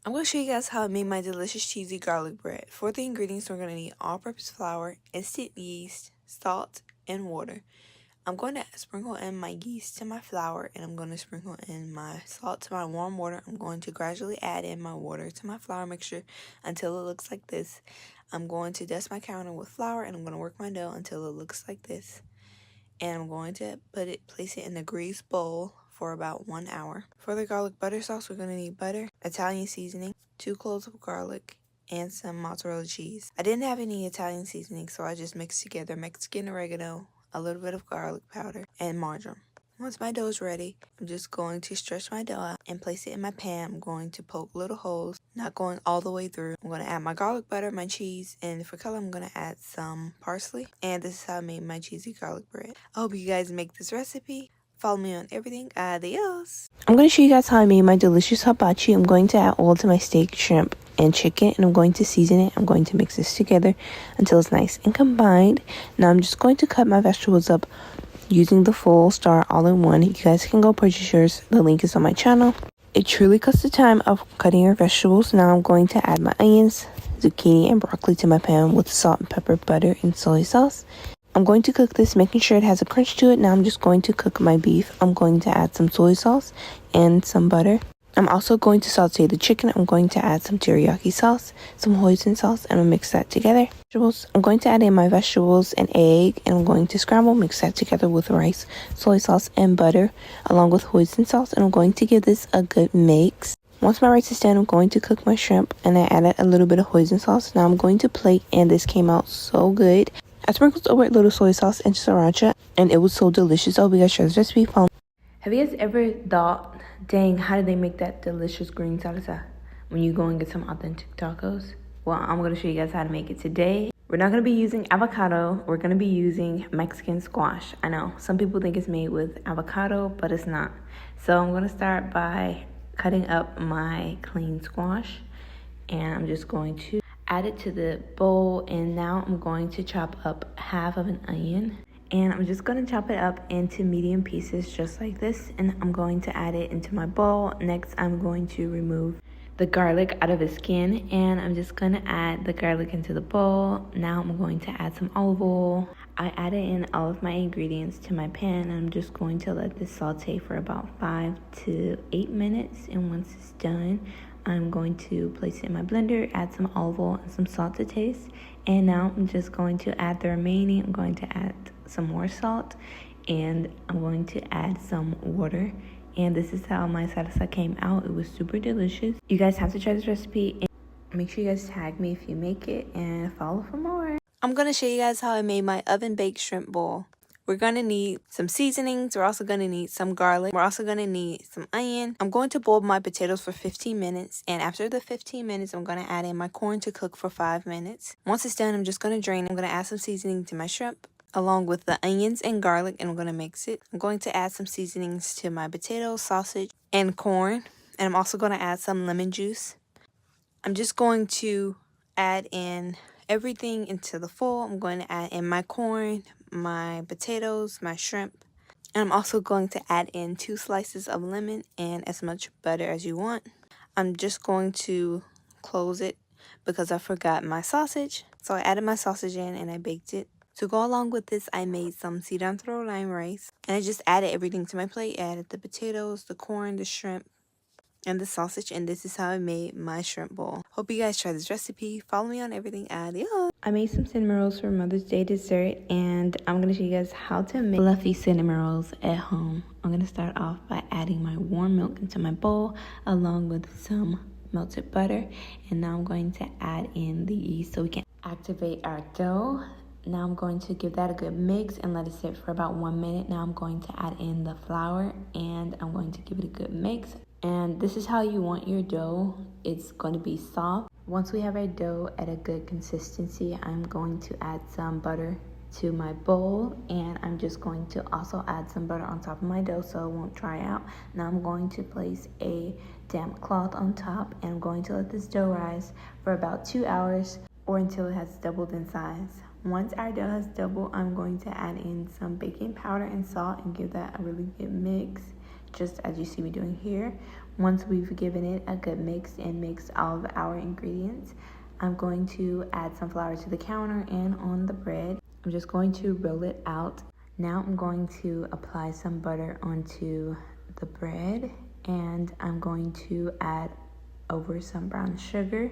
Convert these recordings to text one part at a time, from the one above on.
I'm going to show you guys how I made my delicious cheesy garlic bread. For the ingredients, we're going to need all-purpose flour, instant yeast, salt, and water. I'm going to sprinkle in my yeast to my flour, and I'm going to sprinkle in my salt to my warm water. I'm going to gradually add in my water to my flour mixture until it looks like this. I'm going to dust my counter with flour, and I'm going to work my dough until it looks like this. And I'm going to place it in a greased bowl for about 1 hour. For the garlic butter sauce, we're going to need butter, Italian seasoning, 2 cloves of garlic, and some mozzarella cheese. I didn't have any Italian seasoning, so I just mixed together Mexican oregano, a little bit of garlic powder, and marjoram. Once my dough is ready, I'm just going to stretch my dough out and place it in my pan. I'm going to poke little holes, not going all the way through. I'm going to add my garlic butter, my cheese, and for color, I'm going to add some parsley. And this is how I made my cheesy garlic bread. I hope you guys make this recipe. Follow me on everything. Adios. I'm going to show you guys how I made my delicious hibachi. I'm going to add oil to my steak, shrimp, and chicken, and I'm going to season it. I'm going to mix this together until it's nice and combined. Now I'm just going to cut my vegetables up using the full star all-in-one. You guys can go purchase yours. The link is on my channel. It truly cuts the time of cutting your vegetables. Now I'm going to add my onions, zucchini, and broccoli to my pan with salt and pepper, butter, and soy sauce. I'm going to cook this, making sure it has a crunch to it. Now I'm just going to cook my beef. I'm going to add some soy sauce and some butter. I'm also going to saute the chicken. I'm going to add some teriyaki sauce, some hoisin sauce, and I'll mix that together. I'm going to add in my vegetables and egg, and I'm going to scramble, mix that together with rice, soy sauce, and butter, along with hoisin sauce, and I'm going to give this a good mix. Once my rice is done, I'm going to cook my shrimp, and I added a little bit of hoisin sauce. Now I'm going to plate, and this came out so good. I sprinkled over a little soy sauce and sriracha, and it was so delicious. I hope you guys try this recipe. Have you guys ever thought, dang, how did they make that delicious green salsa when you go and get some authentic tacos? Well, I'm going to show you guys how to make it today. We're not going to be using avocado. We're going to be using Mexican squash. I know, some people think it's made with avocado, but it's not. So I'm going to start by cutting up my clean squash, and I'm just going to add it to the bowl, and now I'm going to chop up half of an onion. And I'm just going to chop it up into medium pieces just like this. And I'm going to add it into my bowl. Next, I'm going to remove the garlic out of the skin. And I'm just going to add the garlic into the bowl. Now I'm going to add some olive oil. I added in all of my ingredients to my pan. And I'm just going to let this saute for about 5 to 8 minutes. And once it's done, I'm going to place it in my blender, add some olive oil and some salt to taste. And now I'm just going to add the remaining. I'm going to add some more salt, and I'm going to add some water. And this is how my salsa came out. It was super delicious. You guys have to try this recipe, and make sure you guys tag me if you make it, and follow for more. I'm going to show you guys how I made my oven-baked shrimp bowl. We're going to need some seasonings. We're also going to need some garlic. We're also going to need some onion. I'm going to boil my potatoes for 15 minutes. And after the 15 minutes, I'm going to add in my corn to cook for 5 minutes. Once it's done, I'm just going to drain it. I'm going to add some seasoning to my shrimp, along with the onions and garlic, and I'm going to mix it. I'm going to add some seasonings to my potatoes, sausage, and corn. And I'm also going to add some lemon juice. I'm just going to add in everything into the bowl. I'm going to add in my corn, my potatoes, my shrimp, and I'm also going to add in 2 slices of lemon and as much butter as you want. I'm just going to close it because I forgot my sausage. So I added my sausage in and I baked it. To go along with this, I made some cilantro lime rice, and I just added everything to my plate. I added the potatoes, the corn, the shrimp, and the sausage, and this is how I made my shrimp bowl. Hope you guys try this recipe. Follow me on everything. Adios. I made some cinnamon rolls for Mother's Day dessert, and I'm going to show you guys how to make fluffy cinnamon rolls at home. I'm going to start off by adding my warm milk into my bowl along with some melted butter, and now I'm going to add in the yeast so we can activate our dough. Now I'm going to give that a good mix and let it sit for about 1 minute. Now I'm going to add in the flour, and I'm going to give it a good mix. And this is how you want your dough. It's going to be soft. Once we have our dough at a good consistency, I'm going to add some butter to my bowl, and I'm just going to also add some butter on top of my dough so it won't dry out. Now I'm going to place a damp cloth on top, and I'm going to let this dough rise for about 2 hours or until it has doubled in size. Once our dough has doubled, I'm going to add in some baking powder and salt and give that a really good mix. just as you see me doing here. Once we've given it a good mix and mixed all of our ingredients, I'm going to add some flour to the counter and on the bread. I'm just going to roll it out. Now I'm going to apply some butter onto the bread, and I'm going to add over some brown sugar.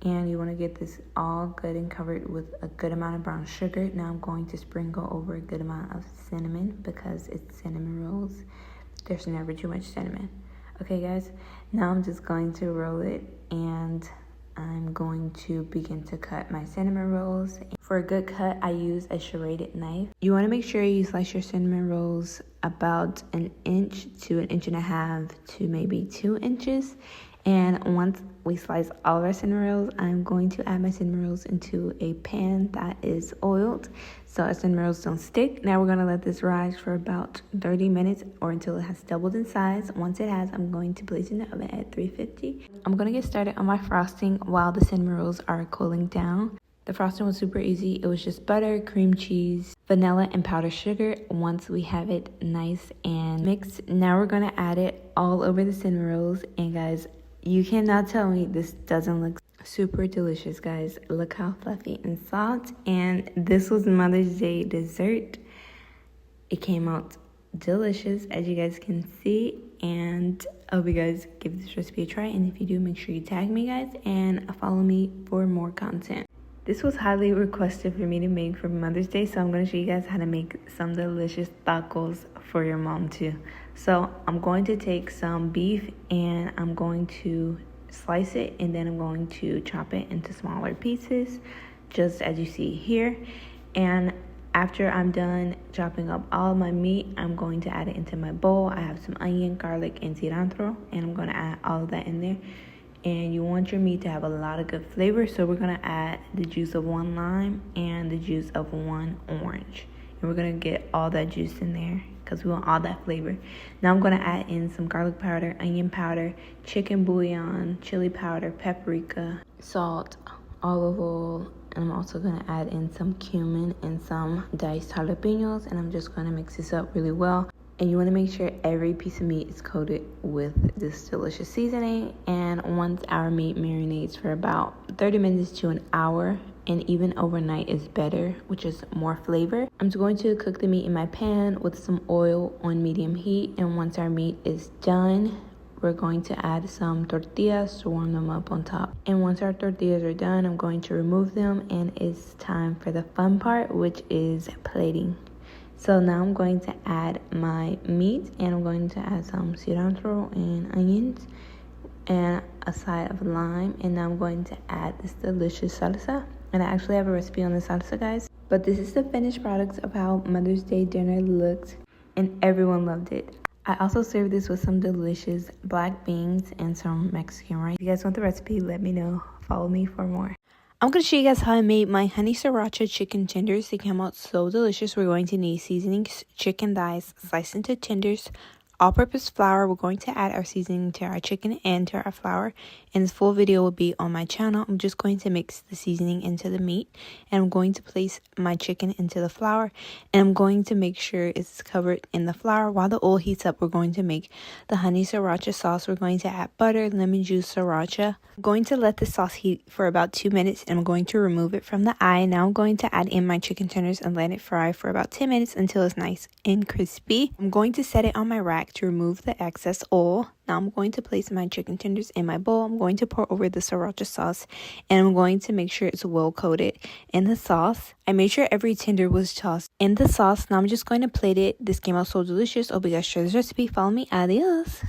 And you want to get this all good and covered with a good amount of brown sugar. Now I'm going to sprinkle over a good amount of cinnamon because it's cinnamon rolls. There's never too much cinnamon. Okay guys, now I'm just going to roll it, and I'm going to begin to cut my cinnamon rolls. For a good cut, I use a serrated knife. You want to make sure you slice your cinnamon rolls about 1 inch to 1.5 inches to maybe 2 inches. And once we slice all of our cinnamon rolls, I'm going to add my cinnamon rolls into a pan that is oiled so our cinnamon rolls don't stick. Now we're going to let this rise for about 30 minutes or until it has doubled in size. Once it has, I'm going to place it in the oven at 350. I'm going to get started on my frosting while the cinnamon rolls are cooling down. The frosting was super easy. It was just butter, cream cheese, vanilla, and powdered sugar. Once we have it nice and mixed, now we're going to add it all over the cinnamon rolls. And guys, you cannot tell me this doesn't look super delicious, guys. Look how fluffy and soft. And this was Mother's Day dessert. It came out delicious, as you guys can see. And I hope you guys give this recipe a try. And if you do, make sure you tag me, guys, and follow me for more content. This was highly requested for me to make for Mother's Day, so I'm going to show you guys how to make some delicious tacos for your mom too. So I'm going to take some beef and I'm going to slice it, and then I'm going to chop it into smaller pieces, just as you see here. And after I'm done chopping up all my meat, I'm going to add it into my bowl. I have some onion, garlic, and cilantro, and I'm going to add all of that in there. And you want your meat to have a lot of good flavor, so we're going to add the juice of 1 lime and the juice of 1 orange. And we're going to get all that juice in there because we want all that flavor. Now I'm going to add in some garlic powder, onion powder, chicken bouillon, chili powder, paprika, salt, olive oil, and I'm also going to add in some cumin and some diced jalapenos, and I'm just going to mix this up really well. And you want to make sure every piece of meat is coated with this delicious seasoning. And once our meat marinates for about 30 minutes to an hour, and even overnight is better, which is more flavor, I'm just going to cook the meat in my pan with some oil on medium heat. And once our meat is done, we're going to add some tortillas to warm them up on top. And once our tortillas are done, I'm going to remove them, and it's time for the fun part, which is plating. So now I'm going to add my meat, and I'm going to add some cilantro and onions and a side of lime. And now I'm going to add this delicious salsa. And I actually have a recipe on the salsa, guys. But this is the finished product of how Mother's Day dinner looked, and everyone loved it. I also served this with some delicious black beans and some Mexican rice. If you guys want the recipe, let me know. Follow me for more. I'm going to show you guys how I made my honey sriracha chicken tenders. They came out so delicious. We're going to need seasonings, chicken thighs sliced into tenders, all-purpose flour. We're going to add our seasoning to our chicken and to our flour, and this full video will be on my channel. I'm just going to mix the seasoning into the meat, and I'm going to place my chicken into the flour, and I'm going to make sure it's covered in the flour. While the oil heats up, we're going to make the honey sriracha sauce. We're going to add butter, lemon juice, sriracha. I'm going to let the sauce heat for about 2 minutes, and I'm going to remove it from the eye. Now I'm going to add in my chicken tenders and let it fry for about 10 minutes until it's nice and crispy. I'm going to set it on my rack to remove the excess oil. Now I'm going to place my chicken tenders in my bowl. I'm going to pour over the sriracha sauce, and I'm going to make sure it's well coated in the sauce. I made sure every tender was tossed in the sauce. Now I'm just going to plate it. This came out so delicious. Hope you guys try this recipe. Follow me. Adios.